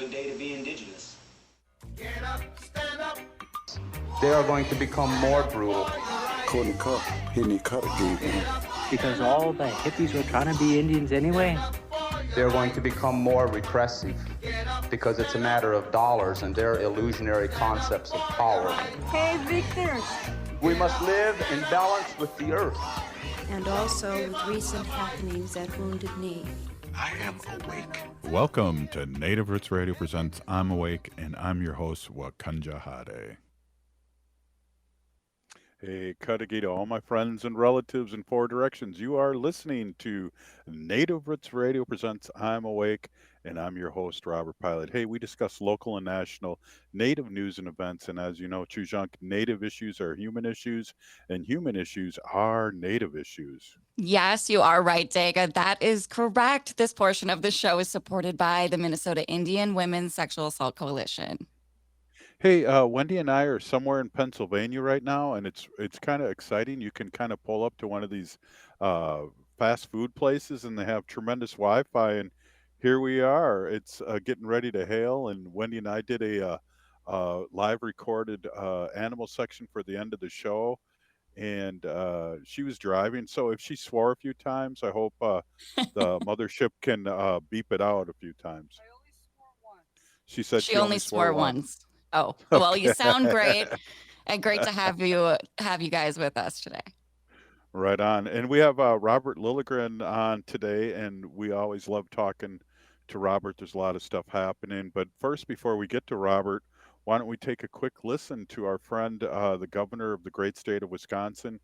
good day to be indigenous. Get up, stand up. They are going to become more brutal. Couldn't cut, hitting cut again. Because all the hippies were trying to be Indians anyway. They're going to become more repressive because it's a matter of dollars and their illusionary concepts of power. Hey, Victor. We must live in balance with the earth. And also with recent happenings at Wounded Knee. I am awake. Welcome to Native Roots Radio presents I'm Awake, and I'm your host, Wakanja Hade. Hey, Kadagi to all my friends and relatives in four directions. You are listening to Native Roots Radio presents I'm Awake, and I'm your host, Robert Pilot. Hey, we discuss local and national Native news and events, and as you know, Chujunk, Native issues are human issues, and human issues are Native issues. Yes, you are right, Daga. That is correct. This portion of the show is supported by the Minnesota Indian Women's Sexual Assault Coalition. Hey, Wendy and I are somewhere in Pennsylvania right now, and it's kind of exciting. You can kind of pull up to one of these fast food places, and they have tremendous Wi-Fi. And here we are. It's getting ready to hail, and Wendy and I did a live recorded animal section for the end of the show, and she was driving. So if she swore a few times, I hope the mothership can beep it out a few times. I only swore once. She said She only swore once. Oh, well, you sound great, and great to have you guys with us today. Right on. And we have Robert Lilligren on today, and we always love talking to Robert. There's a lot of stuff happening. But first, before we get to Robert, why don't we take a quick listen to our friend, the governor of the great state of Wisconsin,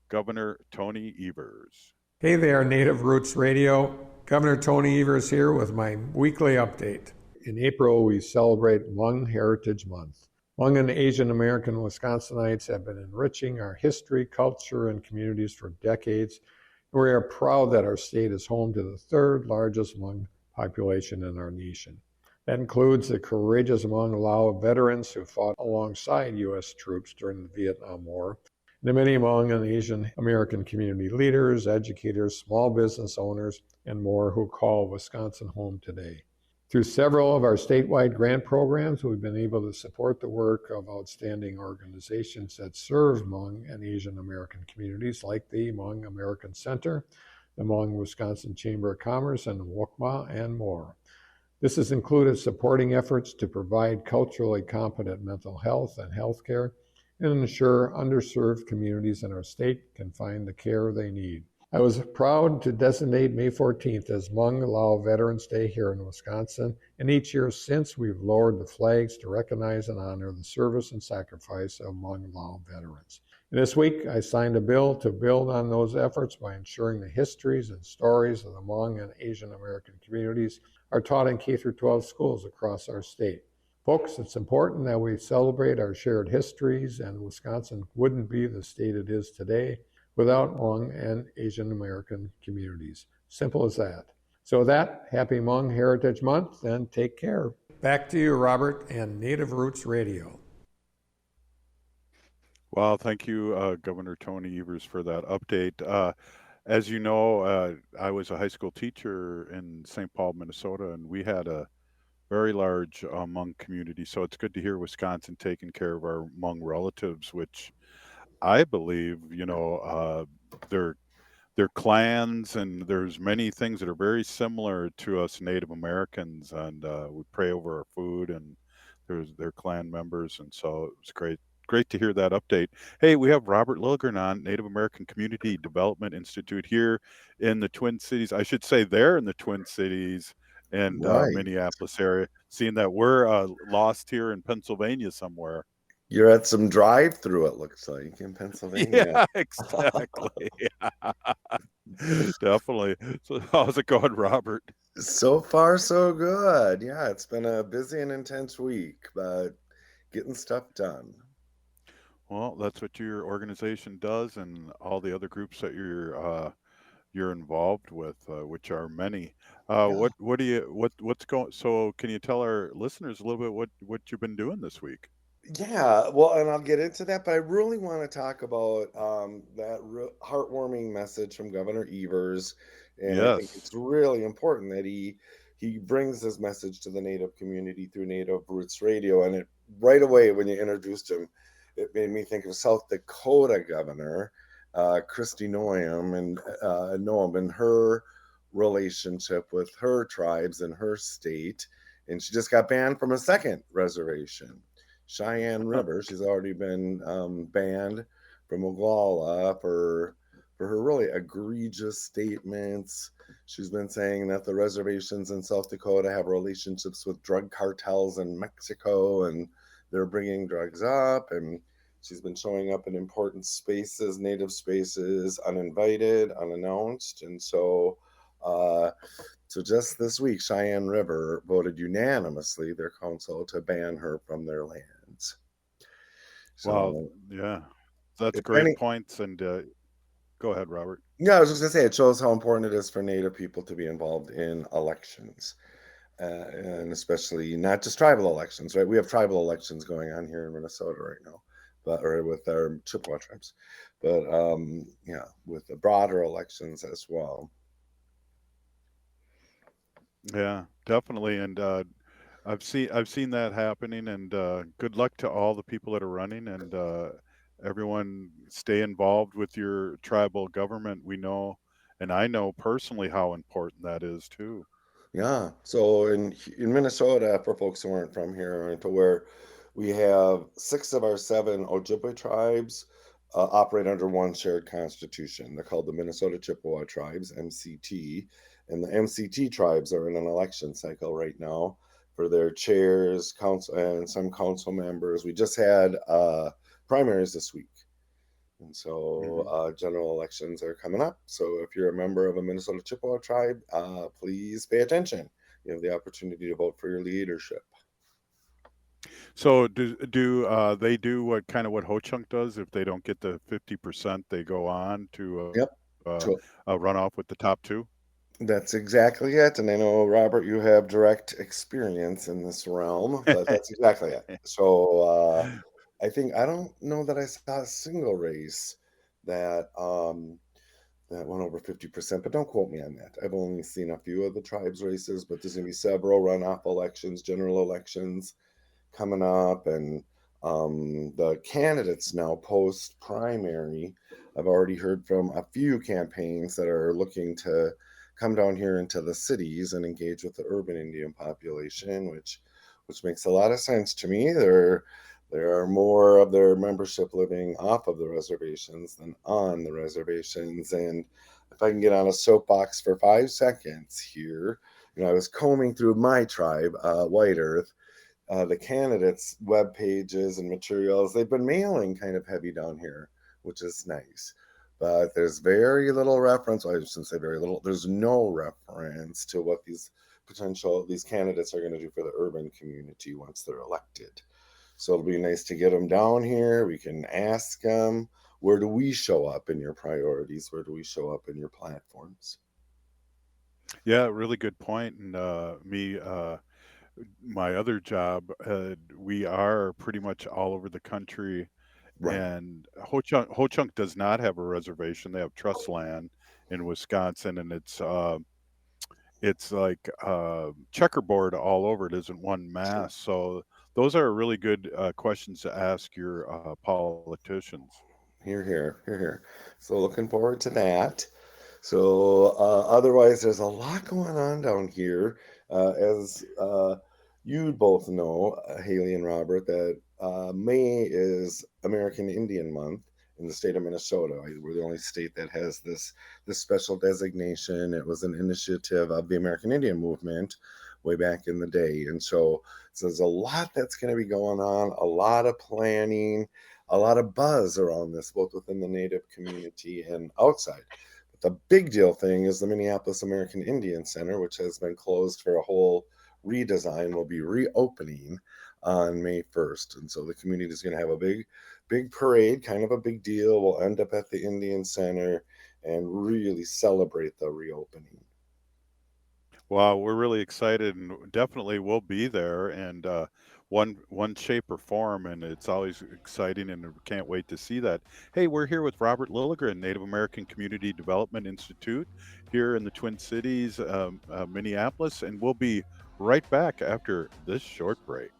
Governor Tony Evers. Hey there, Native Roots Radio. Governor Tony Evers here with my weekly update. In April, we celebrate Hmong Heritage Month. Hmong and Asian American Wisconsinites have been enriching our history, culture, and communities for decades. And we are proud that our state is home to the third largest Hmong population in our nation. That includes the courageous Hmong Lao veterans who fought alongside U.S. troops during the Vietnam War, and the many Hmong and Asian American community leaders, educators, small business owners, and more who call Wisconsin home today. Through several of our statewide grant programs, we've been able to support the work of outstanding organizations that serve Hmong and Asian American communities like the Hmong American Center, the Hmong Wisconsin Chamber of Commerce, and WOCMA, and more. This has included supporting efforts to provide culturally competent mental health and health care and ensure underserved communities in our state can find the care they need. I was proud to designate May 14th as Hmong Lao Veterans Day here in Wisconsin, and each year since we've lowered the flags to recognize and honor the service and sacrifice of Hmong Lao veterans. And this week, I signed a bill to build on those efforts by ensuring the histories and stories of the Hmong and Asian American communities are taught in K-12 schools across our state. Folks, it's important that we celebrate our shared histories, and Wisconsin wouldn't be the state it is today without Hmong and Asian American communities. Simple as that. So with that, happy Hmong Heritage Month, and take care. Back to you, Robert, and Native Roots Radio. Well, thank you, Governor Tony Evers, for that update. As you know, I was a high school teacher in St. Paul, Minnesota, and we had a very large Hmong community. So it's good to hear Wisconsin taking care of our Hmong relatives, which I believe, they're clans, and there's many things that are very similar to us Native Americans, and we pray over our food, and they're clan members, and so it was great to hear that update. Hey, we have Robert Lilligren on, Native American Community Development Institute here in the Twin Cities. I should say they're in the Twin Cities and Right. Minneapolis area, seeing that we're lost here in Pennsylvania somewhere. You're at some drive-through, it looks like, in Pennsylvania. Yeah, exactly. Definitely. So how's it going, Robert? So far, so good. Yeah, it's been a busy and intense week, but getting stuff done. Well, that's what your organization does, and all the other groups that you're involved with, which are many. Yeah. What's going? So, can you tell our listeners a little bit what you've been doing this week? Yeah, well, and I'll get into that, but I really want to talk about that heartwarming message from Governor Evers, and I think Yes. it's really important that he he brings this message to the Native community through Native Roots Radio. And it right away, when you introduced him, it made me think of South Dakota Governor Christy Noem and her relationship with her tribes in her state. And she just got banned from a second reservation, Cheyenne River. She's already been banned from Oglala for her really egregious statements. She's been saying that the reservations in South Dakota have relationships with drug cartels in Mexico, and they're bringing drugs up. And she's been showing up in important spaces, Native spaces, uninvited, unannounced. And so just this week, Cheyenne River voted unanimously, their council, to ban her from their lands. Wow. So, Yeah. That's if great any, points. And go ahead, Robert. yeah, I was just going to say, it shows how important it is for Native people to be involved in elections. And especially not just tribal elections, right? We have tribal elections going on here in Minnesota right now, or with our Chippewa tribes, but yeah, with the broader elections as well. Yeah, definitely. And I've seen that happening. And good luck to all the people that are running. And everyone, stay involved with your tribal government. We know, and I know personally how important that is too. Yeah. So in Minnesota, for folks who aren't from here, to where we have 6 of our 7 Ojibwe tribes operate under one shared constitution. They're called the Minnesota Chippewa Tribes, MCT, and the MCT tribes are in an election cycle right now for their chairs, council, and some council members. We just had primaries this week. And so general elections are coming up. So if you're a member of a Minnesota Chippewa tribe, please pay attention. You have the opportunity to vote for your leadership. So do they do what Ho-Chunk does? If they don't get the 50%, they go on to Yep. a runoff with the top 2? That's exactly it. And I know, Robert, you have direct experience in this realm, but that's exactly it. So I don't know that I saw a single race that that went over 50%, but don't quote me on that. I've only seen a few of the tribes races, but there's going to be several runoff elections, general elections coming up. And the candidates now post primary, I've already heard from a few campaigns that are looking to come down here into the cities and engage with the urban Indian population, which makes a lot of sense to me. There are more of their membership living off of the reservations than on the reservations. And if I can get on a soapbox for 5 seconds here, I was combing through my tribe, White Earth, the candidates' web pages and materials. They've been mailing kind of heavy down here, which is nice. But there's very little reference. Well, I shouldn't say very little. There's no reference to what these candidates are going to do for the urban community once they're elected. So it'll be nice to get them down here. We can ask them, where do we show up in your priorities? Where do we show up in your platforms? Yeah, really good point. And my other job, we are pretty much all over the country. Right. And Ho-Chunk does not have a reservation. They have trust land in Wisconsin, and it's like checkerboard all over. It isn't one mass. So those are really good questions to ask your politicians. Here. So looking forward to that. So otherwise, there's a lot going on down here. As you both know, Haley and Robert, that May is American Indian Month in the state of Minnesota. We're the only state that has this special designation. It was an initiative of the American Indian movement way back in the day. And so there's a lot that's going to be going on, a lot of planning, a lot of buzz around this, both within the Native community and outside. But the big deal thing is the Minneapolis American Indian Center, which has been closed for a whole redesign, will be reopening on May 1st. And so the community is going to have a big parade, kind of a big deal. We'll end up at the Indian Center and really celebrate the reopening. Wow, we're really excited, and definitely we'll be there, and one shape or form, and it's always exciting, and we can't wait to see that. Hey, we're here with Robert Lilligren, Native American Community Development Institute, here in the Twin Cities, Minneapolis, and we'll be right back after this short break.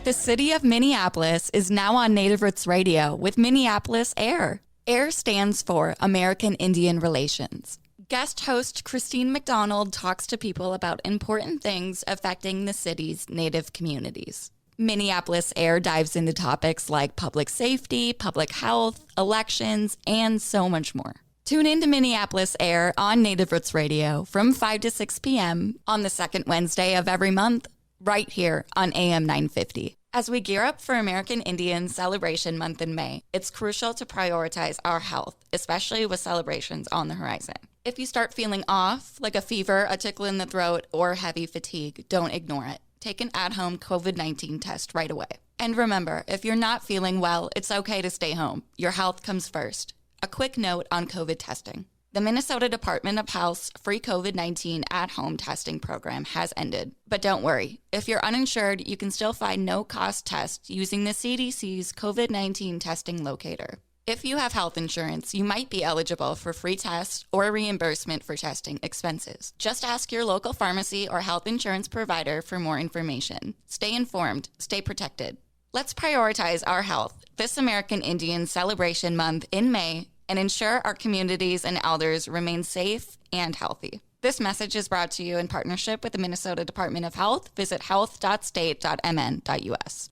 The city of Minneapolis is now on Native Roots Radio with Minneapolis AIR. AIR stands for American Indian Relations. Guest host Christine McDonald talks to people about important things affecting the city's Native communities. Minneapolis AIR dives into topics like public safety, public health, elections, and so much more. Tune in to Minneapolis AIR on Native Roots Radio from 5 to 6 p.m. on the second Wednesday of every month, right here on AM 950. As we gear up for American Indian Celebration Month in May, it's crucial to prioritize our health, especially with celebrations on the horizon. If you start feeling off, like a fever, a tickle in the throat, or heavy fatigue, don't ignore it. Take an at-home COVID-19 test right away. And remember, if you're not feeling well, it's okay to stay home. Your health comes first. A quick note on COVID testing. The Minnesota Department of Health's free COVID-19 at-home testing program has ended. But don't worry, if you're uninsured, you can still find no-cost tests using the CDC's COVID-19 testing locator. If you have health insurance, you might be eligible for free tests or reimbursement for testing expenses. Just ask your local pharmacy or health insurance provider for more information. Stay informed, stay protected. Let's prioritize our health this American Indian Celebration Month in May and ensure our communities and elders remain safe and healthy. This message is brought to you in partnership with the Minnesota Department of Health. Visit health.state.mn.us.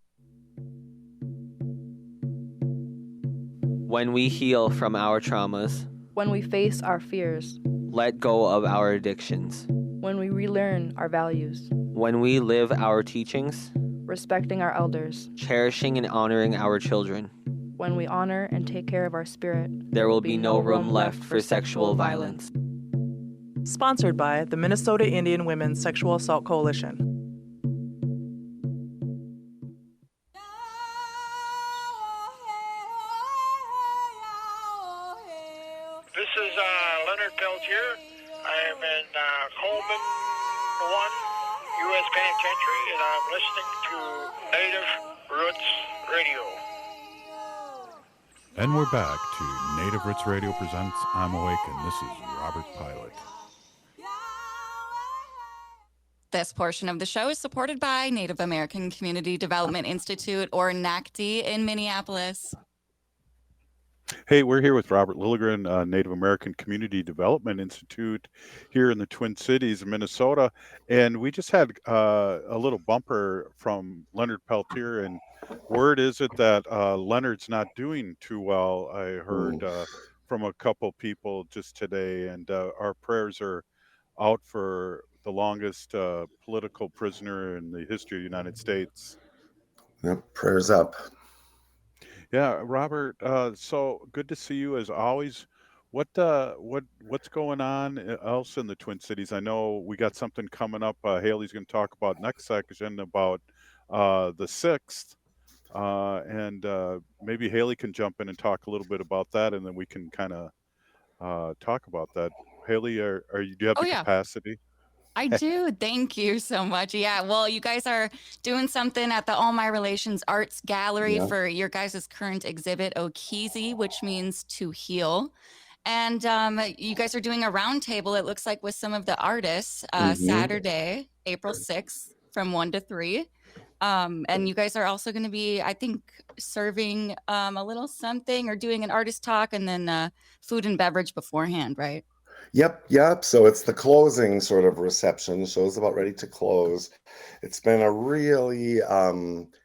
When we heal from our traumas, when we face our fears, let go of our addictions, when we relearn our values, when we live our teachings, respecting our elders, cherishing and honoring our children, when we honor and take care of our spirit, there will be no room left for sexual violence. Sponsored by the Minnesota Indian Women's Sexual Assault Coalition. This is Leonard Peltier. I am in Coleman 1 U.S. Penitentiary, and I'm listening to Native Roots Radio. And we're back to Native Roots Radio presents I'm Awake, and this is Robert Pilot. This portion of the show is supported by Native American Community Development Institute, or NACD, in Minneapolis. Hey, we're here with Robert Lilligren, Native American Community Development Institute here in the Twin Cities of Minnesota. And we just had a little bumper from Leonard Peltier, and word is it that Leonard's not doing too well. I heard from a couple people just today, and our prayers are out for the longest political prisoner in the history of the United States. Yep, prayers up. Yeah, Robert. So good to see you as always. What's going on else in the Twin Cities? I know we got something coming up. Haley's going to talk about next section about the 6th, and maybe Haley can jump in and talk a little bit about that, and then we can kind of talk about that. Haley, do you have the capacity? I do. Thank you so much. Yeah. Well, you guys are doing something at the All My Relations Arts Gallery for your guys' current exhibit, Okizi, which means to heal. And you guys are doing a roundtable, it looks like, with some of the artists Saturday, April 6th from 1 to 3. And you guys are also going to be, I think, serving a little something or doing an artist talk and then food and beverage beforehand, right? Yep. So it's the closing sort of reception. The show's about ready to close. It's been a really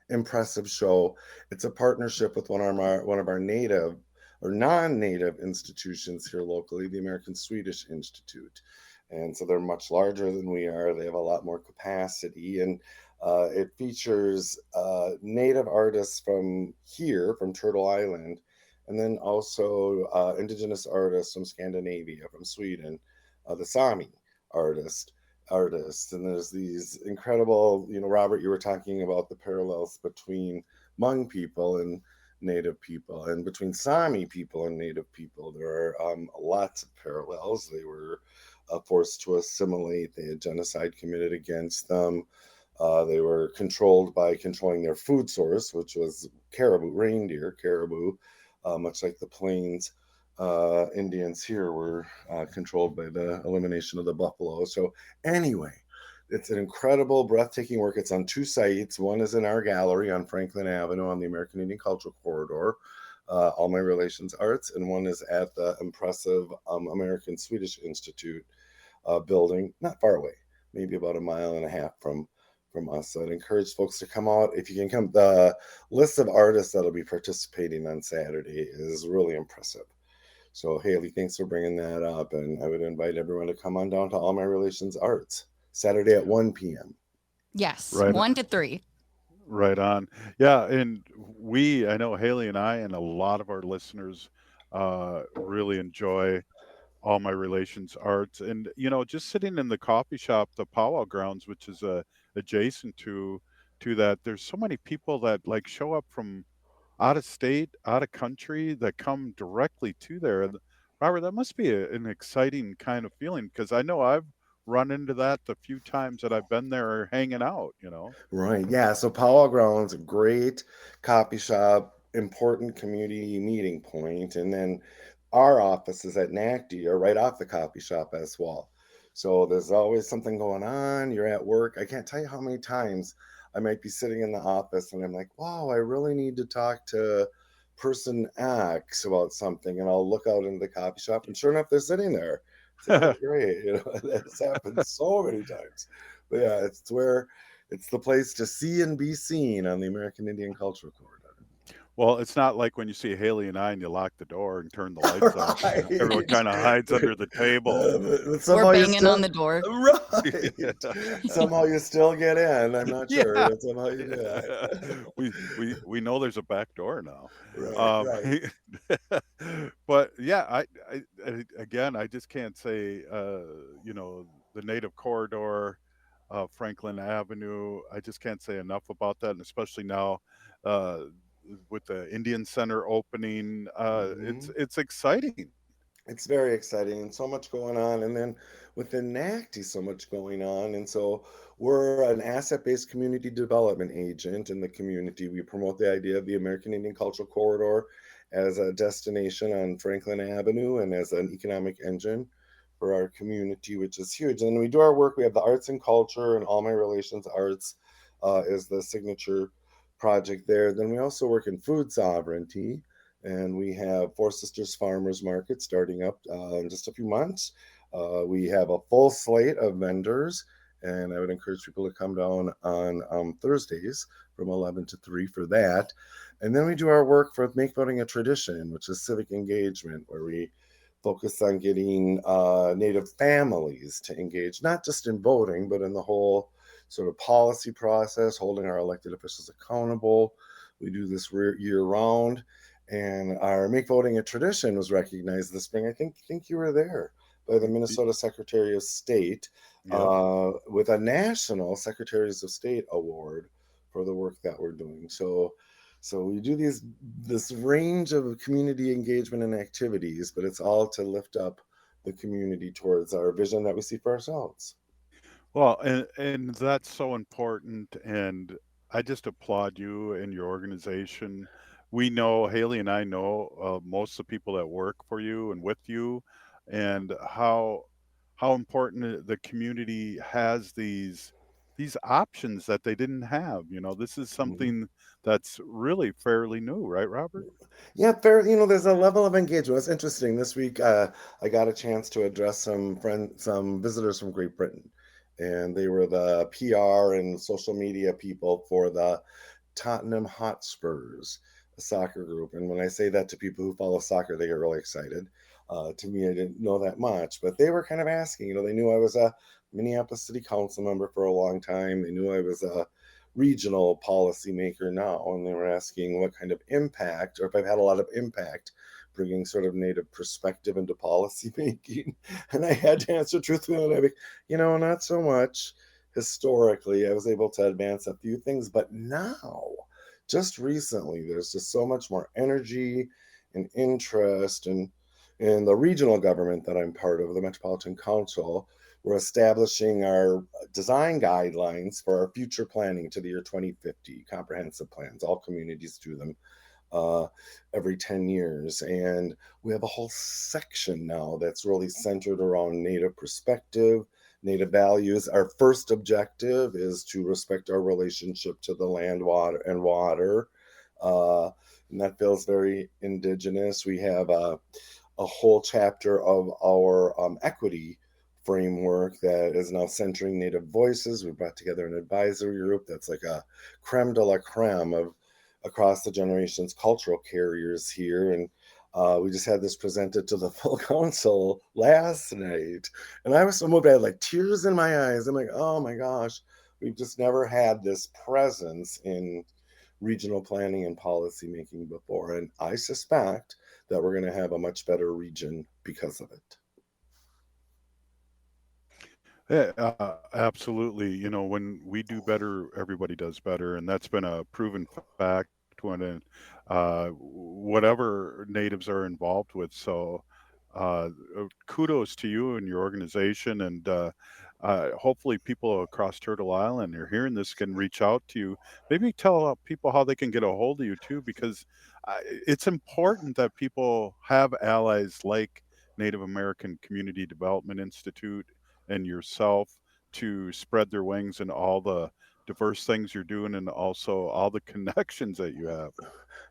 impressive show. It's a partnership with one of our native or non-native institutions here locally, the American Swedish Institute. And so they're much larger than we are. They have a lot more capacity, and it features native artists from here, from Turtle Island, and then also indigenous artists from Scandinavia, from Sweden, the Sami artists. And there's these incredible, Robert, you were talking about the parallels between Hmong people and Native people, and between Sami people and Native people. There are lots of parallels. They were forced to assimilate. They had genocide committed against them. They were controlled by controlling their food source, which was caribou, reindeer, caribou, much like the plains Indians here were controlled by the elimination of the buffalo. So, anyway, it's an incredible, breathtaking work. It's on two sites. One is in our gallery on Franklin Avenue on the American Indian Cultural Corridor, All My Relations Arts, and one is at the impressive American Swedish Institute building, not far away, maybe about a mile and a half from us. So I'd encourage folks to come out if you can come. The list of artists that'll be participating on Saturday is really impressive. So Haley, thanks for bringing that up, and I would invite everyone to come on down to All My Relations Arts Saturday at 1 p.m. Yes, Right. 1 to 3. Right on. Yeah, and I know Haley and I and a lot of our listeners really enjoy All My Relations Arts. And, just sitting in the coffee shop, the Powwow Grounds, which is adjacent to that, there's so many people that like show up from out of state, out of country that come directly to there. And Robert, that must be an exciting kind of feeling because I know I've run into that the few times that I've been there hanging out. Right. Yeah. So Powwow Grounds, a great coffee shop, important community meeting point. And then our offices at NACD are right off the coffee shop as well. So there's always something going on. You're at work. I can't tell you how many times I might be sitting in the office and I'm like, wow, I really need to talk to person X about something. And I'll look out into the coffee shop and sure enough, they're sitting there. It's like, oh, great. That's happened so many times. But yeah, it's the place to see and be seen on the American Indian Cultural Corridor. Well, it's not like when you see Haley and I and you lock the door and turn the lights off. Everyone kind of hides under the table. But We're banging on the door. Right. Somehow you still get in. I'm not sure. Yeah. But somehow you do that. we know there's a back door now. Right. But yeah, I again, I just can't say, the Native Corridor, Franklin Avenue. I just can't say enough about that, and especially now, with the Indian Center opening, it's exciting. It's very exciting and so much going on. And then within NACD, so much going on. And so we're an asset-based community development agent in the community. We promote the idea of the American Indian Cultural Corridor as a destination on Franklin Avenue and as an economic engine for our community, which is huge. And when we do our work, we have the arts and culture and All My Relations Arts is the signature project there. Then we also work in food sovereignty. And we have Four Sisters Farmers Market starting up in just a few months. We have a full slate of vendors, and I would encourage people to come down on Thursdays from 11 to 3 for that. And then we do our work for Make Voting a Tradition, which is civic engagement, where we focus on getting Native families to engage, not just in voting, but in the whole sort of policy process, holding our elected officials accountable. We do this year round. And our Make Voting a Tradition was recognized this spring. I think you were there by the Minnesota Secretary of State with a National Secretaries of State Award for the work that we're doing. So we do this range of community engagement and activities, but it's all to lift up the community towards our vision that we see for ourselves. Well, and that's so important, and I just applaud you and your organization. We know, Haley and I know, most of the people that work for you and with you, and how important the community has these options that they didn't have. This is something that's really fairly new, right, Robert? Yeah, there's a level of engagement. It's interesting. This week, I got a chance to address some visitors from Great Britain, and they were the PR and social media people for the Tottenham Hotspurs soccer group. And when I say that to people who follow soccer, they get really excited. To me, I didn't know that much, but they were kind of asking, they knew I was a Minneapolis City Council member for a long time. They knew I was a regional policymaker now, and they were asking what kind of impact, or if I've had a lot of impact bringing sort of Native perspective into policy making. And I had to answer truthfully, and I'd be, not so much. Historically, I was able to advance a few things, but now, just recently, there's just so much more energy and interest in the regional government that I'm part of, the Metropolitan Council, we're establishing our design guidelines for our future planning to the year 2050, comprehensive plans. All communities do them every 10 years. And we have a whole section now that's really centered around Native perspective, Native values. Our first objective is to respect our relationship to the land, water, and water. And that feels very Indigenous. We have a whole chapter of our equity framework that is now centering Native voices. We brought together an advisory group that's like a creme de la creme of across the generations cultural carriers here. And we just had this presented to the full council last night. And I was so moved, I had like tears in my eyes. I'm like, oh my gosh, we've just never had this presence in regional planning and policy making before. And I suspect that we're going to have a much better region because of it. Yeah, absolutely. You know, when we do better, everybody does better, and that's been a proven fact when whatever natives are involved with. So, kudos to you and your organization, and hopefully, people across Turtle Island are hearing this can reach out to you. Maybe tell people how they can get a hold of you too, because it's important that people have allies like Native American Community Development Institute and yourself to spread their wings and all the diverse things you're doing and also all the connections that you have.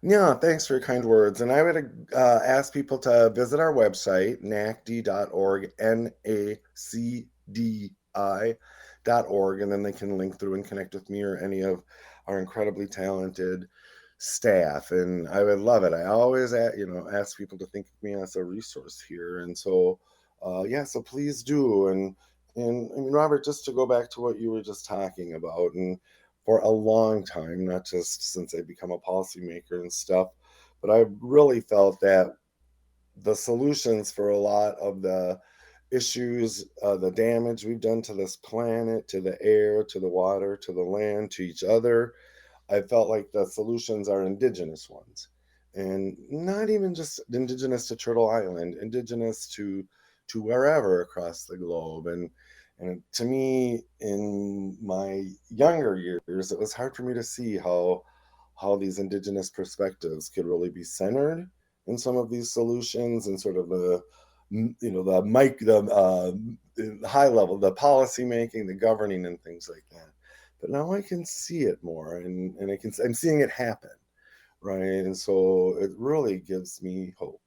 Yeah, thanks for your kind words. And I would ask people to visit our website, nacdi.org, NACDI.org, and then they can link through and connect with me or any of our incredibly talented staff. And I would love it. I always ask people to think of me as a resource here. And so so please do. And I mean, Robert, just to go back to what you were just talking about, and for a long time, not just since I've become a policymaker and stuff, but I've really felt that the solutions for a lot of the issues, the damage we've done to this planet, to the air, to the water, to the land, to each other, I felt like the solutions are Indigenous ones. And not even just Indigenous to Turtle Island, Indigenous to wherever across the globe. And to me, in my younger years, it was hard for me to see how these Indigenous perspectives could really be centered in some of these solutions, and sort of the high level, the policy making, the governing, and things like that. But now I can see it more, and I'm seeing it happen, right? And so it really gives me hope.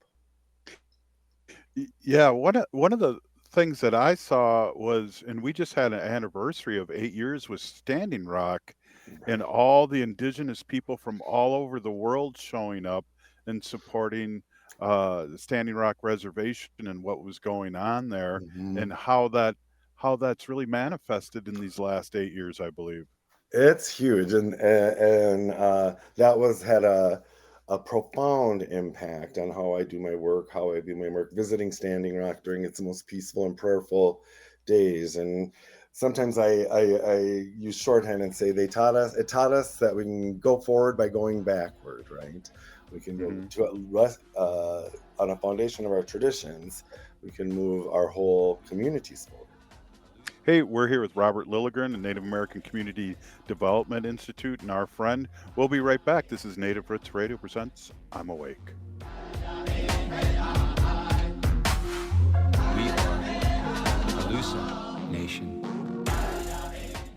Yeah, one of the things that I saw was, and we just had an anniversary of 8 years with Standing Rock, and all the Indigenous people from all over the world showing up and supporting the Standing Rock Reservation and what was going on there, and how that's really manifested in these last 8 years, I believe. It's huge, and that had a profound impact on how I do my work, visiting Standing Rock during its most peaceful and prayerful days. And sometimes I use shorthand and say it taught us that we can go forward by going backward, right? We can go on a foundation of our traditions, we can move our whole communities forward. Hey, we're here with Robert Lilligren, the Native American Community Development Institute, and our friend. We'll be right back. This is Native Roots Radio presents I'm Awake. We are Alusa Nation.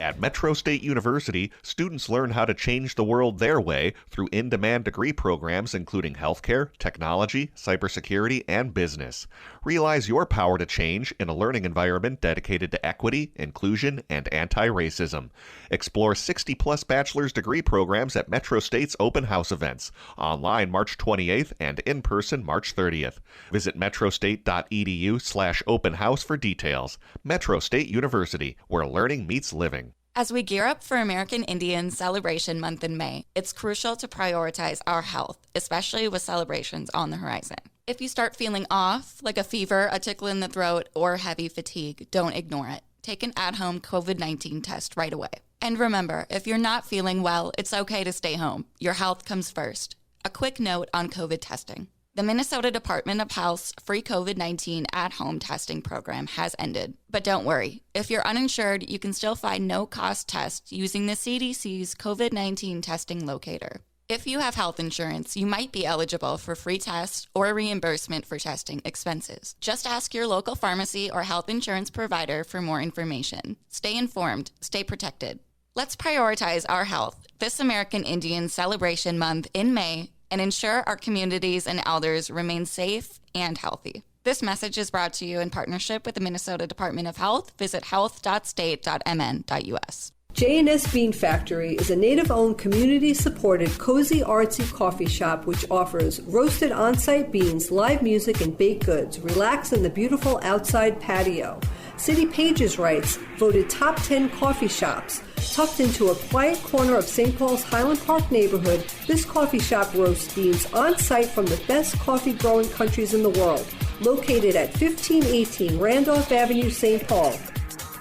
At Metro State University, students learn how to change the world their way through in-demand degree programs including healthcare, technology, cybersecurity, and business. Realize your power to change in a learning environment dedicated to equity, inclusion, and anti-racism. Explore 60-plus bachelor's degree programs at Metro State's open house events, online March 28th and in person March 30th. Visit metrostate.edu/open house for details. Metro State University, where learning meets living. As we gear up for American Indian Celebration Month in May, it's crucial to prioritize our health, especially with celebrations on the horizon. If you start feeling off, like a fever, a tickle in the throat, or heavy fatigue, don't ignore it. Take an at-home COVID-19 test right away. And remember, if you're not feeling well, it's okay to stay home. Your health comes first. A quick note on COVID testing. The Minnesota Department of Health's free COVID-19 at-home testing program has ended. But don't worry, if you're uninsured, you can still find no-cost tests using the CDC's COVID-19 testing locator. If you have health insurance, you might be eligible for free tests or reimbursement for testing expenses. Just ask your local pharmacy or health insurance provider for more information. Stay informed, stay protected. Let's prioritize our health this American Indian Celebration Month in May and ensure our communities and elders remain safe and healthy. This message is brought to you in partnership with the Minnesota Department of Health. Visit health.state.mn.us. J&S Bean Factory is a native-owned, community-supported, cozy, artsy coffee shop which offers roasted on-site beans, live music, and baked goods. Relax in the beautiful outside patio. City Pages writes, voted top 10 coffee shops. Tucked into a quiet corner of St. Paul's Highland Park neighborhood, this coffee shop roasts beans on-site from the best coffee-growing countries in the world. Located at 1518 Randolph Avenue, St. Paul.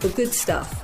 The good stuff.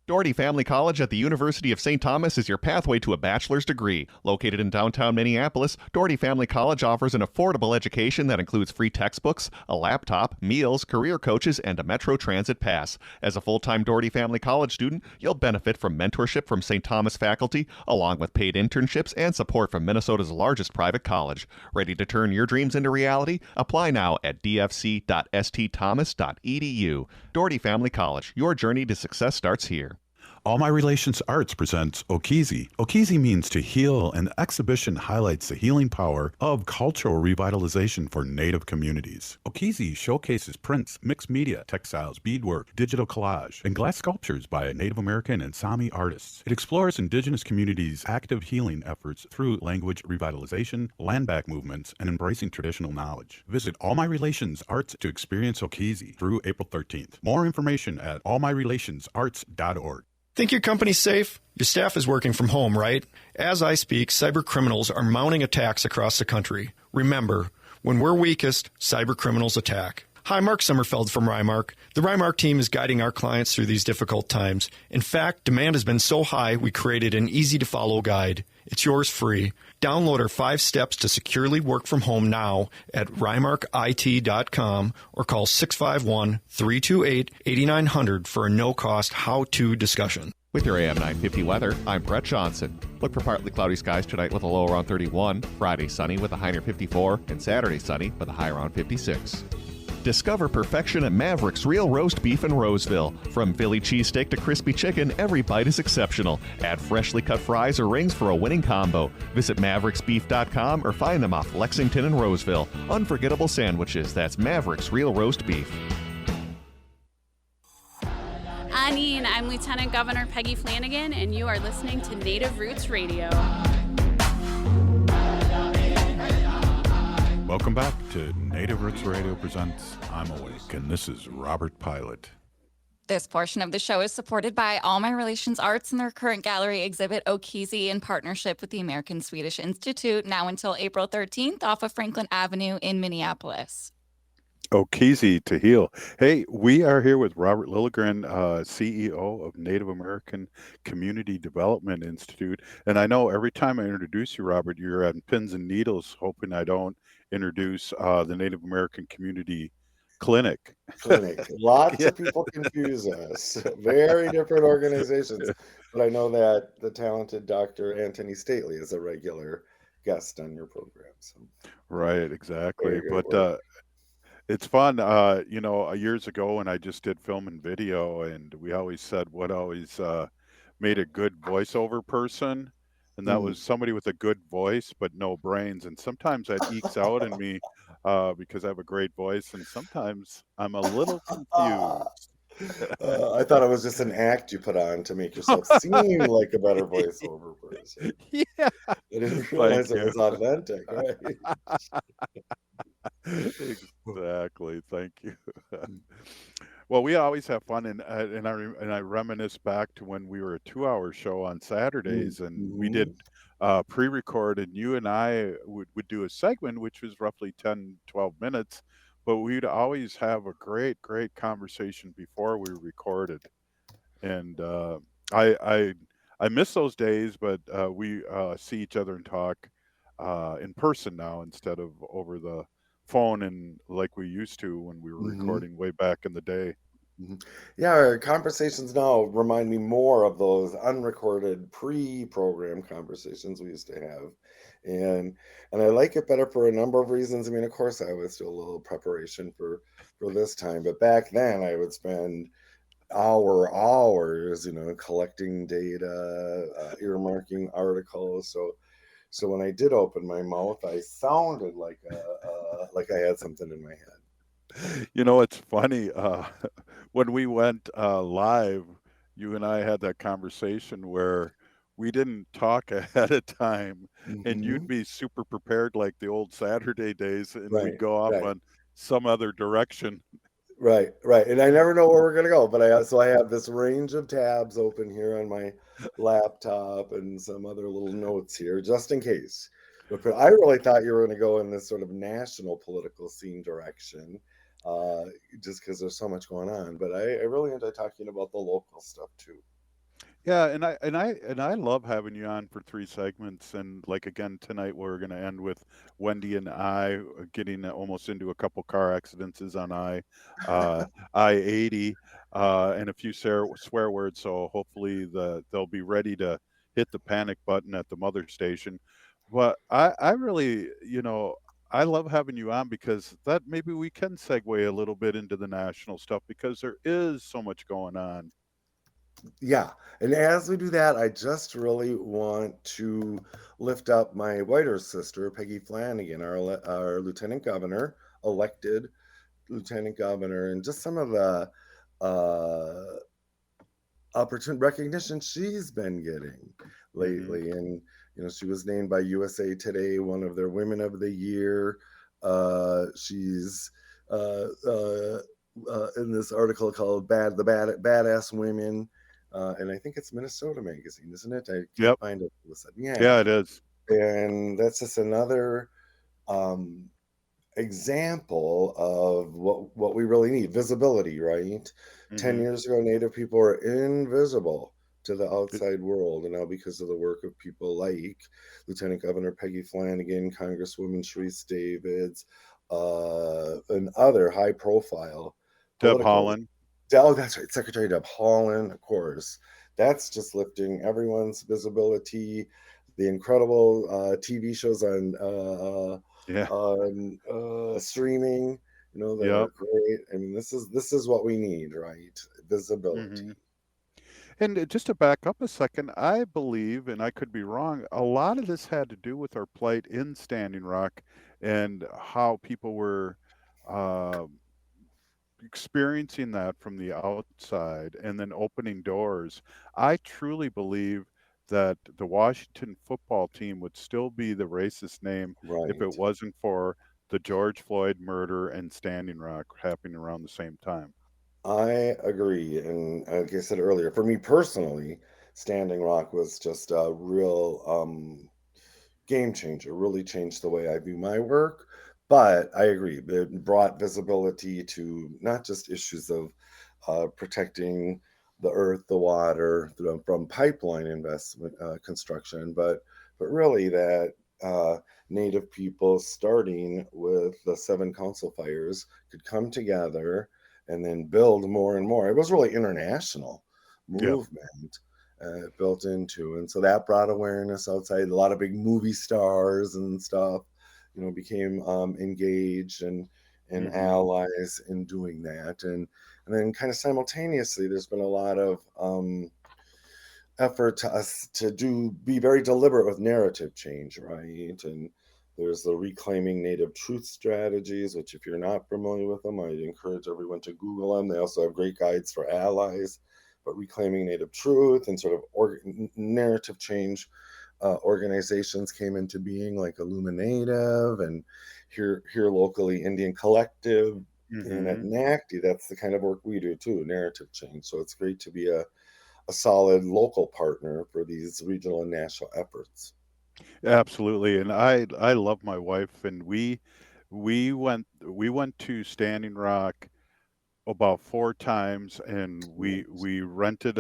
Doherty Family College at the University of St. Thomas is your pathway to a bachelor's degree. Located in downtown Minneapolis, Doherty Family College offers an affordable education that includes free textbooks, a laptop, meals, career coaches, and a Metro Transit pass. As a full-time Doherty Family College student, you'll benefit from mentorship from St. Thomas faculty, along with paid internships and support from Minnesota's largest private college. Ready to turn your dreams into reality? Apply now at dfc.stthomas.edu. Doherty Family College, your journey to success starts here. All My Relations Arts presents Okizi. Okizi means to heal, and the exhibition highlights the healing power of cultural revitalization for Native communities. Okizi showcases prints, mixed media, textiles, beadwork, digital collage, and glass sculptures by Native American and Sami artists. It explores Indigenous communities' active healing efforts through language revitalization, land back movements, and embracing traditional knowledge. Visit All My Relations Arts to experience Okizi through April 13th. More information at allmyrelationsarts.org. Think your company's safe? Your staff is working from home, right? As I speak, cyber criminals are mounting attacks across the country. Remember, when we're weakest, cyber criminals attack. Hi, Mark Sommerfeld from Rymark. The Rymark team is guiding our clients through these difficult times. In fact, demand has been so high, we created an easy-to-follow guide. It's yours free. Download our 5 steps to securely work from home now at rymarkit.com or call 651-328-8900 for a no-cost how-to discussion. With your AM 950 weather, I'm Brett Johnson. Look for partly cloudy skies tonight with a low around 31, Friday sunny with a high near 54, and Saturday sunny with a high around 56. Discover perfection at Maverick's Real Roast Beef in Roseville. From Philly cheesesteak to crispy chicken, every bite is exceptional. Add freshly cut fries or rings for a winning combo. Visit mavericksbeef.com or find them off Lexington and Roseville. Unforgettable sandwiches. That's Maverick's Real Roast Beef. Anine, I'm Lieutenant Governor Peggy Flanagan, and you are listening to Native Roots Radio. Welcome back to Native Roots Radio presents I'm Awake, and this is Robert Pilot. This portion of the show is supported by All My Relations Arts and their current gallery exhibit Okizi in partnership with the American Swedish Institute, now until April 13th off of Franklin Avenue in Minneapolis. Okizi to heal. Hey, we are here with Robert Lilligren, CEO of Native American Community Development Institute. And I know every time I introduce you, Robert, you're on pins and needles, hoping I don't introduce the Native American Community Clinic. Lots of people confuse us. Very different organizations. But I know that the talented Dr. Anthony Stately is a regular guest on your program. So. Right, exactly. But it's fun. Years ago when I just did film and video, and we always said what always made a good voiceover person. And that was somebody with a good voice, but no brains. And sometimes that ekes out in me because I have a great voice. And sometimes I'm a little confused. I thought it was just an act you put on to make yourself seem like a better voiceover person. Yeah. I didn't realize it was authentic, right? Exactly. Thank you. Well, we always have fun, and I reminisce back to when we were a 2-hour show on Saturdays, and we did pre-record, and you and I would do a segment which was roughly 10, 12 minutes, but we'd always have a great conversation before we recorded, and I miss those days, but we see each other and talk in person now instead of over the phone and like we used to when we were Hmm. recording way back in the day. Yeah, our conversations now remind me more of those unrecorded pre-program conversations we used to have. And and I like it better for a number of reasons. I mean, of course, I always do a little preparation for this time, but back then I would spend hours, collecting data, earmarking articles. So when I did open my mouth, I sounded like I had something in my head. It's funny. When we went live, you and I had that conversation where we didn't talk ahead of time, and you'd Hmm. be super prepared like the old Saturday days, and we'd Right, go off right. on some other direction. Right, right. And I never know where we're gonna go, but I have this range of tabs open here on my laptop and some other little notes here just in case. But I really thought you were gonna go in this sort of national political scene direction, uh, just because there's so much going on. But I really enjoy talking about the local stuff too. Yeah, and I love having you on for 3 segments, and like again tonight we're going to end with Wendy and I getting almost into a couple car accidents on uh, I-80 and a few swear words. So hopefully they'll be ready to hit the panic button at the mother station. But I really, I love having you on because that maybe we can segue a little bit into the national stuff because there is so much going on. Yeah, and as we do that, I just really want to lift up my whiter sister, Peggy Flanagan, our lieutenant governor, elected lieutenant governor, and just some of the uh, opportune recognition she's been getting Hmm. lately. And she was named by USA Today one of their Women of the Year. She's in this article called Badass Women," and I think it's Minnesota Magazine, isn't it? I can't Yep. find it. Listen, yeah, Yeah, it is. and that's just another um, example of what we really need, visibility, right? 10 Hmm. years ago, Native people were invisible to the outside world, and now because of the work of people like Lieutenant Governor Peggy Flanagan, Congresswoman Sharice Davids, and other high profile Deb political, Holland. oh, that's right, Secretary Deb Haaland, of course. That's just lifting everyone's visibility. The incredible TV shows Yeah. on streaming, that Yep. are great. I mean, this is what we need, right? Hmm. Visibility. And just to back up a second, I believe, and I could be wrong, a lot of this had to do with our plight in Standing Rock and how people were uh, experiencing that from the outside and then opening doors. I truly believe that the Washington football team would still be the racist name if it Right. wasn't for the George Floyd murder and Standing Rock happening around the same time. I agree. And like I said earlier, for me personally, Standing Rock was just a real game changer, really changed the way I view my work. But I agree, it brought visibility to not just issues of protecting the earth, the water from pipeline investment construction, but really that Native people, starting with the 7 council fires, could come together and then build more and more. It was really international Yep. movement built into. And so that brought awareness outside. A lot of big movie stars and stuff, became engaged and Hmm. allies in doing that. And then kind of simultaneously, there's been a lot of effort to us to be very deliberate with narrative change, right? And there's the Reclaiming Native Truth strategies, which if you're not familiar with them, I'd encourage everyone to Google them. They also have great guides for allies. But Reclaiming Native Truth and sort of narrative change organizations came into being, like Illuminative and here locally Indian Collective. And at Hmm. NACD, that's the kind of work we do too, narrative change. So it's great to be a solid local partner for these regional and national efforts. Absolutely. And I love my wife, and we went to Standing Rock about 4 times, and we rented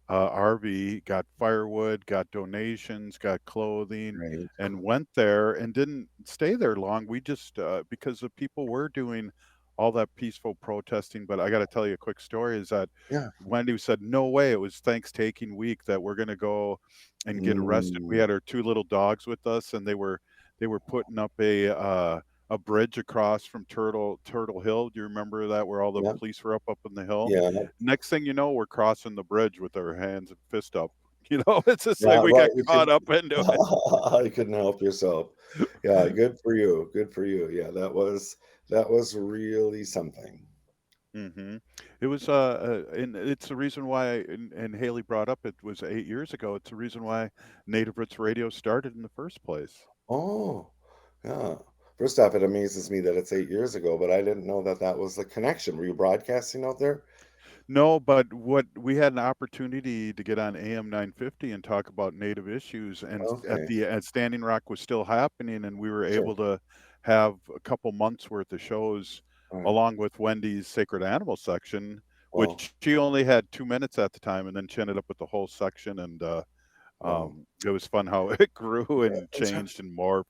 RV, got firewood, got donations, got clothing, Right. and went there and didn't stay there long. We just because the people were doing all that peaceful protesting. But I got to tell you a quick story is that Yeah. Wendy said, "No way! It was Thanksgiving week that we're going to go and get arrested." We Mm, had our two little dogs with us, and they were putting up a bridge across from Turtle Hill. Do you remember that where all the yeah. police were up in the hill? Yeah. Next thing you know, we're crossing the bridge with our hands and fist up. It's just like Yeah. we Right. got You caught could. up into it. You couldn't help yourself. Yeah. Good for you. Good for you. Yeah. That was really something. hmm It was, and it's the reason why, and Haley brought up it was 8 years ago. It's the reason why Native Roots Radio started in the first place. Oh, yeah. First off, it amazes me that it's 8 years ago, but I didn't know that that was the connection. Were you broadcasting out there? No, but what we had an opportunity to get on AM 950 and talk about Native issues, and Okay. at Standing Rock was still happening, and we were Sure. able to have a couple months worth of shows All right. along with Wendy's Sacred Animal section, Well, which she only had 2 minutes at the time, and then she ended up with the whole section, and well, it was fun how it grew yeah, and changed and morphed.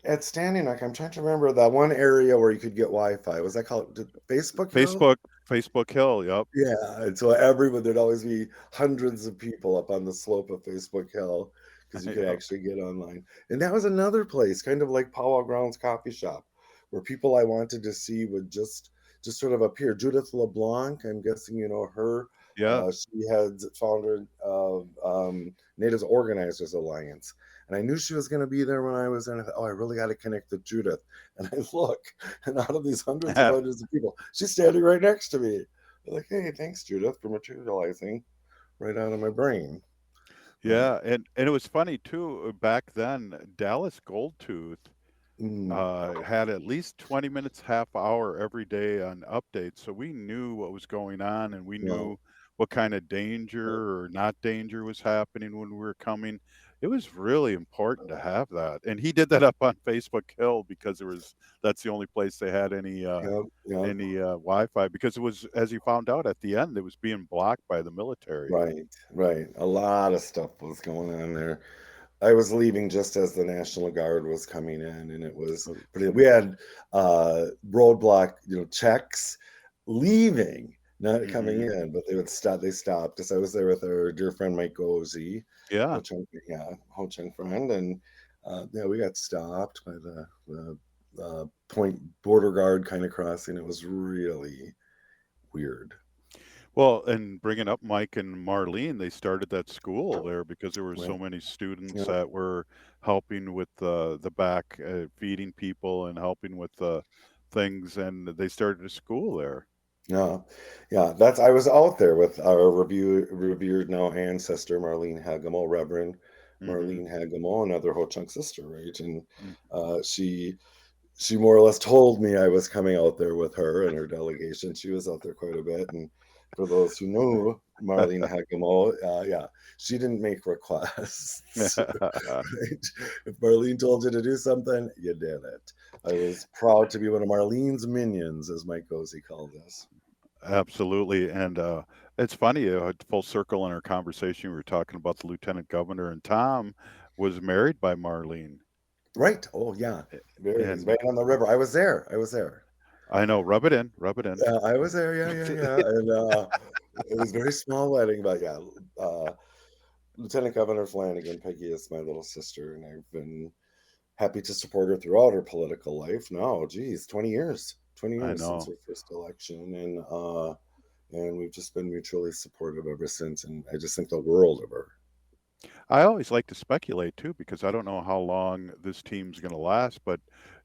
at Standing Rock, I'm trying to remember that one area where you could get Wi-Fi. Was that called Facebook Hill? Facebook Hill, yep. Yeah, and so everyone there'd always be hundreds of people up on the slope of Facebook Hill because you could Yep. actually get online. And that was another place, kind of like Powell Grounds Coffee Shop, where people I wanted to see would just sort of appear. Judith LeBlanc, I'm guessing you know her. Yeah. She had founder of Natives Organizers Alliance. And I knew she was going to be there when I was there. And I thought, oh, I really got to connect with Judith. And I look, and out of these hundreds of people, she's standing right next to me. I'm like, hey, thanks, Judith, for materializing right out of my brain. Yeah, and it was funny too, back then, Dallas Goldtooth Mm, had at least 20 minutes, half hour every day on updates. So we knew what was going on and we well, knew what kind of danger or not danger was happening when we were coming. It was really important to have that. And he did that up on Facebook Hill because that's the only place they had yep, yep. any Wi-Fi because it was, as you found out at the end, it was being blocked by the military. Right, right. A lot of stuff was going on there. I was leaving just as the National Guard was coming in, and it was Oh, pretty. We had roadblock, checks leaving, not coming mhm. in, but they would stop. They stopped us. I was there with our dear friend Mike Gozy, Yeah. Ho Chunk, yeah, Ho Chunk friend, and yeah, we got stopped by the point border guard kind of crossing. It was really weird. Well, and bringing up Mike and Marlene, they started that school there because there were so Right. many students Yeah. that were helping with the back, feeding people and helping with things, and they started a school there. Yeah, yeah. I was out there with our revered now ancestor Marlene Hagemo, Reverend hmm Marlene Hagemo, another Ho Chunk sister, right? And mm she more or less told me I was coming out there with her and her delegation. She was out there quite a bit, and for those who know Marlene Hagemo, yeah, she didn't make requests. Right? If Marlene told you to do something, you did it. I was proud to be one of Marlene's minions, as Mike Gozy called us. Absolutely, and it's funny, full circle in our conversation, we were talking about the lieutenant governor, and Tom was married by Marlene, Right. Oh, yeah. Very nice. and Right on the river. I was there. I was there. I know, rub it in, rub it in. I was there. Yeah, yeah, yeah. And it was a very small wedding, but yeah. Uh, Lieutenant Governor Flanagan, Peggy is my little sister, and I've been happy to support her throughout her political life. Now, geez, 20 years. 20 I years since know. her first election. And we've just been mutually supportive ever since. And I just think the world of her. I always like to speculate too because I don't know how long this team's going to last, but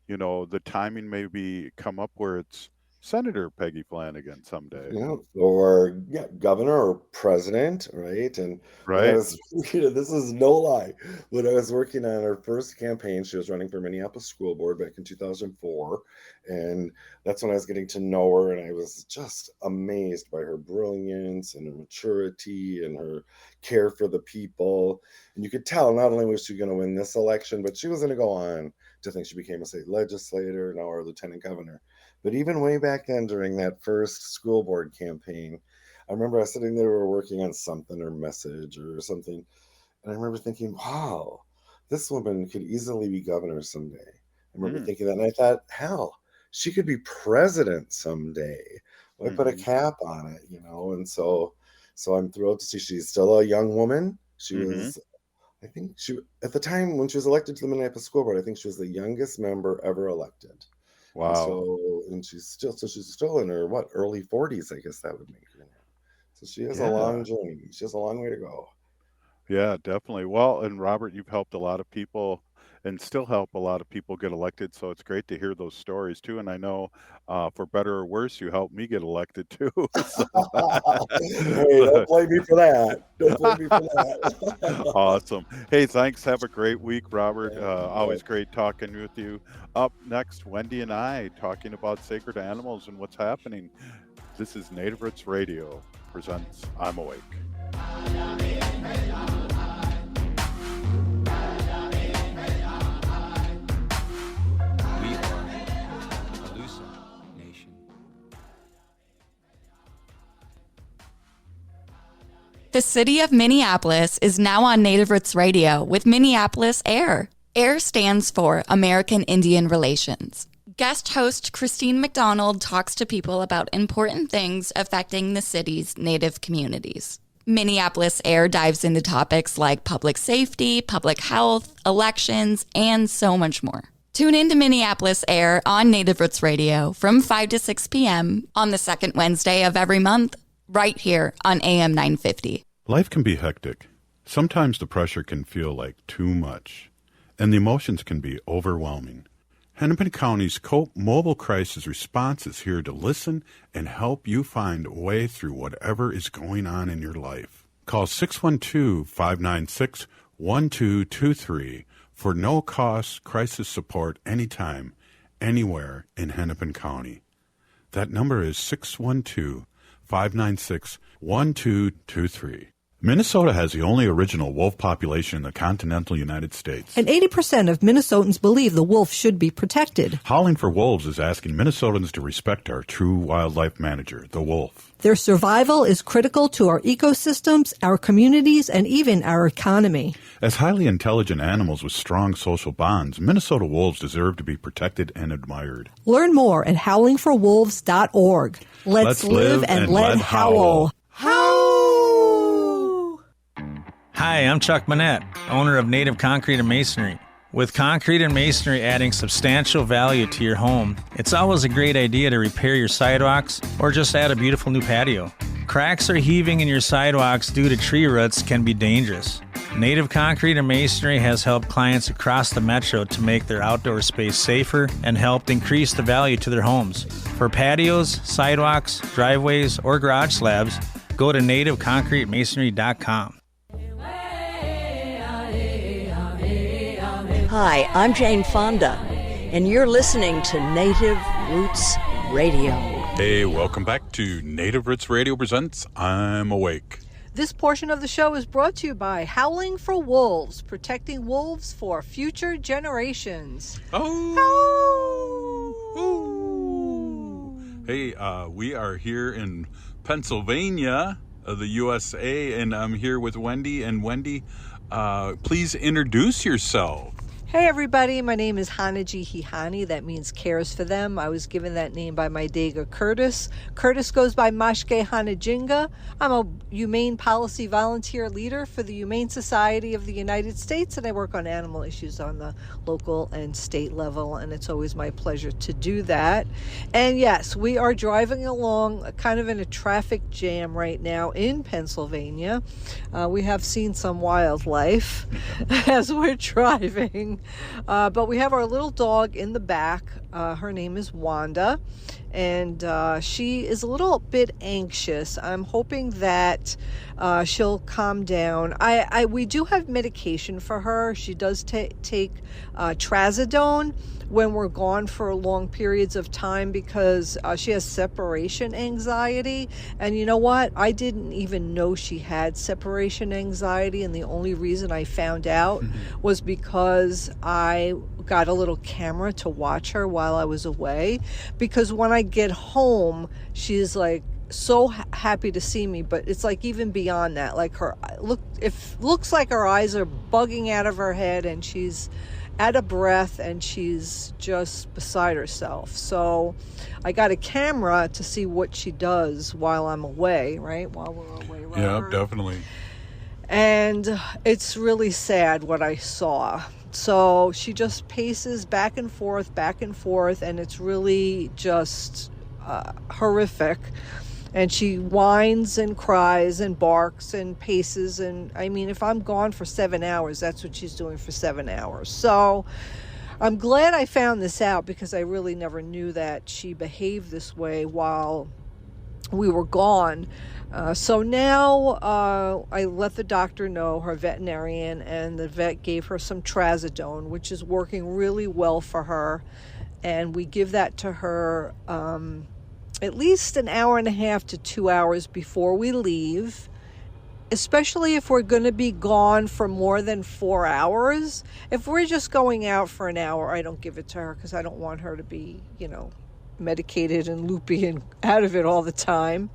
the timing may be come up where it's Senator Peggy Flanagan someday, Or yeah, governor or president, right? And when I right? was, this is no lie. When I was working on her first campaign, she was running for Minneapolis School Board back in 2004, and that's when I was getting to know her, and I was just amazed by her brilliance and her maturity and her care for the people. And you could tell not only was she going to win this election, but she was going to go on to think she became a state legislator, now our lieutenant governor. But even way back then, during that first school board campaign, I remember I was sitting there, we were working on something or message or something. And I remember thinking, wow, this woman could easily be governor someday. I remember thinking that, and I thought, hell, she could be president someday. Why put a cap on it, And so I'm thrilled to see she's still a young woman. She was, I think at the time when she was elected to the Minneapolis School Board, I think she was the youngest member ever elected. Wow. And she's still in her early 40s, I guess that would make her now. So she has a long journey. She has a long way to go. Yeah, definitely. Well, and Robert, you've helped a lot of people and still help a lot of people get elected. So it's great to hear those stories too. And I know for better or worse, you helped me get elected too. So. Hey, don't blame me for that. Don't blame me for that. Awesome. Hey, thanks. Have a great week, Robert. Always great talking with you. Up next, Wendy and I talking about sacred animals and what's happening. This is Native Roots Radio presents I'm Awake. The city of Minneapolis is now on Native Roots Radio with Minneapolis AIR. AIR stands for American Indian Relations. Guest host Christine McDonald talks to people about important things affecting the city's Native communities. Minneapolis AIR dives into topics like public safety, public health, elections, and so much more. Tune in to Minneapolis AIR on Native Roots Radio from 5 to 6 p.m. on the second Wednesday of every month, right here on AM 950. Life can be hectic. Sometimes the pressure can feel like too much, and the emotions can be overwhelming. Hennepin County's COPE Mobile Crisis Response is here to listen and help you find a way through whatever is going on in your life. Call 612-596-1223 for no-cost crisis support anytime, anywhere in Hennepin County. That number is 612-596-1223. Minnesota has the only original wolf population in the continental United States. And 80% of Minnesotans believe the wolf should be protected. Howling for Wolves is asking Minnesotans to respect our true wildlife manager, the wolf. Their survival is critical to our ecosystems, our communities, and even our economy. As highly intelligent animals with strong social bonds, Minnesota wolves deserve to be protected and admired. Learn more at howlingforwolves.org. Let's live and let howl. Hi, I'm Chuck Manette, owner of Native Concrete and Masonry. With concrete and masonry adding substantial value to your home, it's always a great idea to repair your sidewalks or just add a beautiful new patio. Cracks or heaving in your sidewalks due to tree roots can be dangerous. Native Concrete and Masonry has helped clients across the metro to make their outdoor space safer and helped increase the value to their homes. For patios, sidewalks, driveways, or garage slabs, go to nativeconcretemasonry.com. Hi, I'm Jane Fonda, and you're listening to Native Roots Radio. Hey, welcome back to Native Roots Radio presents I'm Awake. This portion of the show is brought to you by Howling for Wolves, protecting wolves for future generations. Hey, we are here in Pennsylvania, the USA, and I'm here with Wendy. And Wendy, please introduce yourself. Hey everybody, my name is Hanaji Hihani. That means cares for them. I was given that name by my Dega Curtis. Curtis goes by Mashke Hanajinga. I'm a humane policy volunteer leader for the Humane Society of the United States, and I work on animal issues on the local and state level, and it's always my pleasure to do that. And yes, we are driving along kind of in a traffic jam right now in Pennsylvania. We have seen some wildlife as we're driving. But we have our little dog in the back. Her name is Wanda, and she is a little bit anxious. I'm hoping that she'll calm down. We do have medication for her. She does take trazodone when we're gone for long periods of time because she has separation anxiety. And you know what? I didn't even know she had separation anxiety, and the only reason I found out was because I got a little camera to watch her while I was away, because when I get home, she's like so happy to see me, but it's like even beyond that, like looks like her eyes are bugging out of her head, and she's out of breath, and she's just beside herself. So I got a camera to see what she does while I'm away, right? While we're away, right? Yeah, definitely. And it's really sad what I saw. So she just paces back and forth, and it's really just horrific. And she whines and cries and barks and paces. And I mean, if I'm gone for 7 hours, that's what she's doing for 7 hours. So I'm glad I found this out, because I really never knew that she behaved this way while we were gone. So now I let the doctor know, her veterinarian, and the vet gave her some trazodone, which is working really well for her. And we give that to her at least an hour and a half to 2 hours before we leave, especially if we're going to be gone for more than 4 hours. If we're just going out for an hour, I don't give it to her, because I don't want her to be, medicated and loopy and out of it all the time.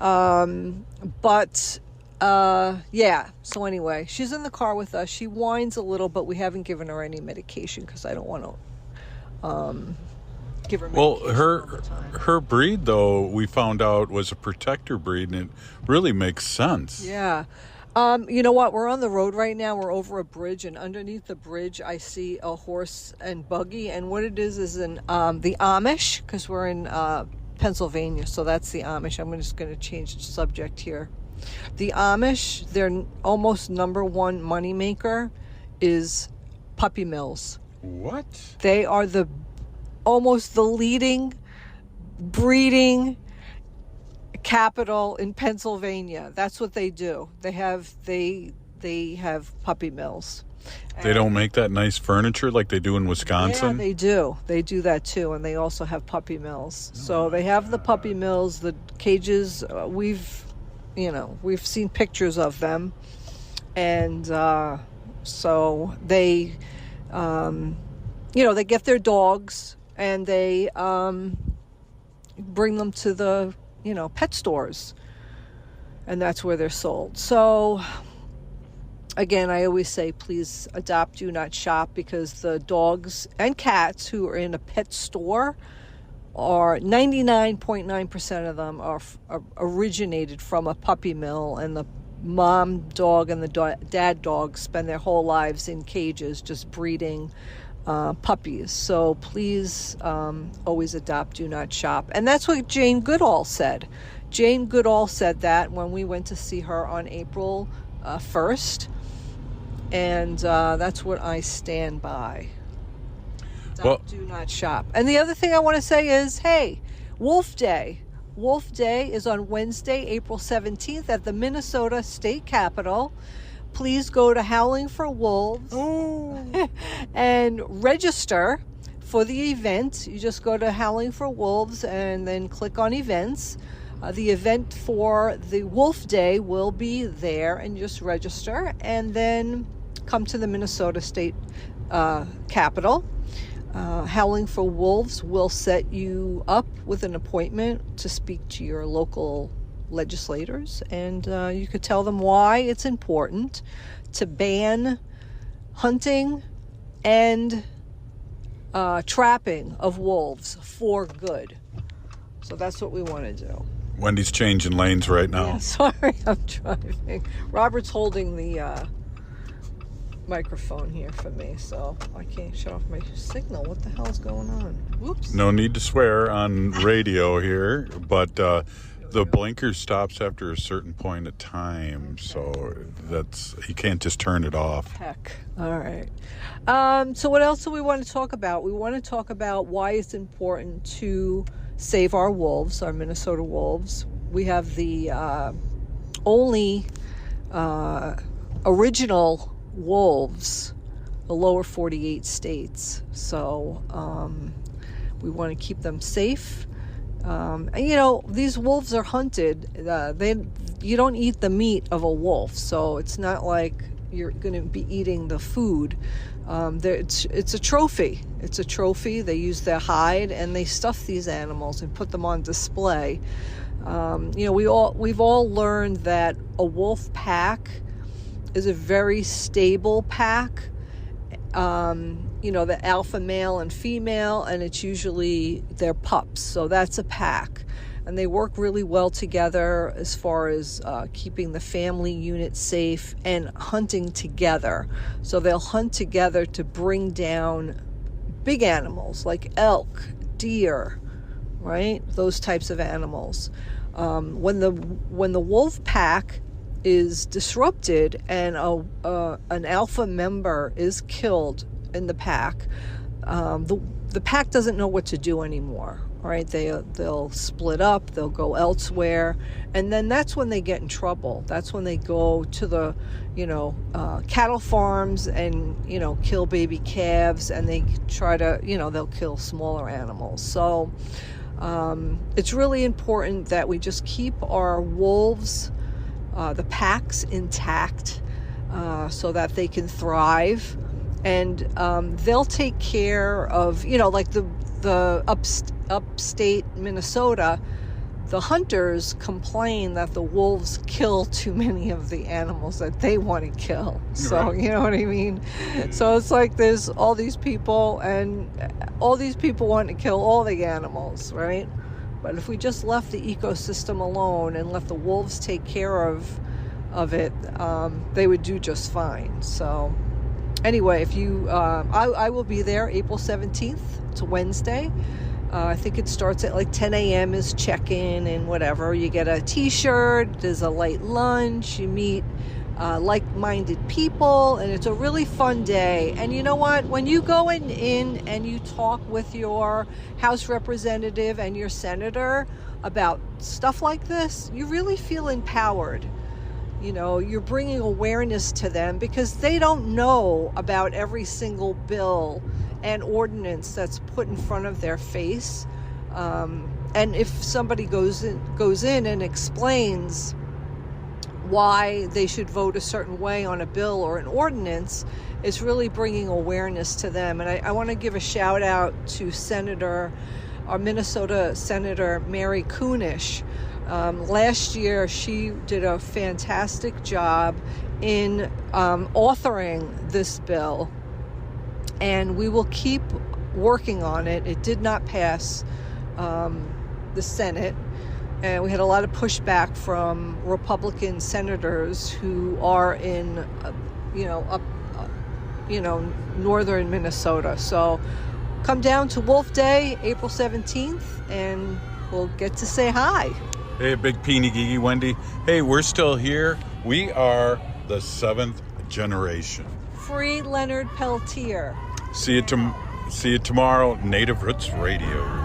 Yeah, so anyway, she's in the car with us. She whines a little, but we haven't given her any medication, because I don't want to give her medication. Well, her breed, though, we found out was a protector breed, and it really makes sense. Yeah. You know what? We're on the road right now. We're over a bridge, and underneath the bridge, I see a horse and buggy. And what it is the Amish, because we're in Pennsylvania, so that's the Amish. I'm just going to change the subject here. The Amish, their almost number one moneymaker is puppy mills. What? They are almost the leading breeding capital in Pennsylvania. That's what they do. They have puppy mills. They don't make that nice furniture like they do in Wisconsin? Yeah, they do. They do that too, and they also have puppy mills. So they have the puppy mills, the cages. We've seen pictures of them, and so they, they get their dogs and they bring them to the pet stores, and that's where they're sold. So again, I always say, please adopt, do not shop, because the dogs and cats who are in a pet store are 99.9% of them are originated from a puppy mill, and the mom dog and the dad dog spend their whole lives in cages just breeding puppies. So please always adopt, do not shop. And that's what Jane Goodall said. Jane Goodall said that when we went to see her on April 1st. And that's what I stand by. Do not shop. And the other thing I want to say is, hey, Wolf Day. Wolf Day is on Wednesday, April 17th at the Minnesota State Capitol. Please go to Howling for Wolves and register for the event. You just go to Howling for Wolves and then click on events. The event for the Wolf Day will be there, and just register and then come to the Minnesota State Capitol. Howling for Wolves will set you up with an appointment to speak to your local legislators, and you could tell them why it's important to ban hunting and trapping of wolves for good. So that's what we want to do. Wendy's changing lanes right now. Yeah, sorry, I'm driving. Robert's holding the microphone here for me, so I can't shut off my signal. What the hell is going on? Whoops. No need to swear on radio here, but the blinker stops after a certain point of time, so you can't just turn it off. Heck. All right. So what else do we want to talk about? We want to talk about why it's important to save our wolves, our Minnesota wolves. We have the only original wolves, the lower 48 states. So we want to keep them safe. And these wolves are hunted. You don't eat the meat of a wolf, so it's not like you're going to be eating the food. It's a trophy. It's a trophy. They use their hide and they stuff these animals and put them on display. We've all learned that a wolf pack is a very stable pack. The alpha male and female, and it's usually their pups. So that's a pack. And they work really well together as far as keeping the family unit safe and hunting together. So they'll hunt together to bring down big animals like elk, deer, right? Those types of animals. When the wolf pack is disrupted and an alpha member is killed in the pack, the pack doesn't know what to do anymore. Right? They'll split up, they'll go elsewhere, and then that's when they get in trouble. That's when they go to the, cattle farms and, kill baby calves, and they try to, they'll kill smaller animals. So it's really important that we just keep our wolves, the packs intact, so that they can thrive, and they'll take care of, like the upstate Minnesota, the hunters complain that the wolves kill too many of the animals that they want to kill. So, you know what I mean? So it's like there's all these people, and all these people want to kill all the animals, right? But if we just left the ecosystem alone and let the wolves take care of it, they would do just fine. So anyway, if you, I will be there April 17th. It's a Wednesday. I think it starts at like 10 a.m. is check-in and whatever. You get a t-shirt, there's a light lunch, you meet like-minded people, and it's a really fun day. And you know what? When you go in and you talk with your House representative and your senator about stuff like this, you really feel empowered. You're bringing awareness to them because they don't know about every single bill and ordinance that's put in front of their face. And if somebody goes in and explains why they should vote a certain way on a bill or an ordinance, it's really bringing awareness to them. And I want to give a shout out to our Minnesota Senator Mary Kunesh. Last year, she did a fantastic job in authoring this bill, and we will keep working on it. It did not pass the Senate, and we had a lot of pushback from Republican senators who are in, northern Minnesota. So come down to Wolf Day, April 17th, and we'll get to say hi. Hey, Big Peeny Gigi, Wendy. Hey, we're still here. We are the 7th generation. Free Leonard Peltier. See you tomorrow, Native Roots Radio.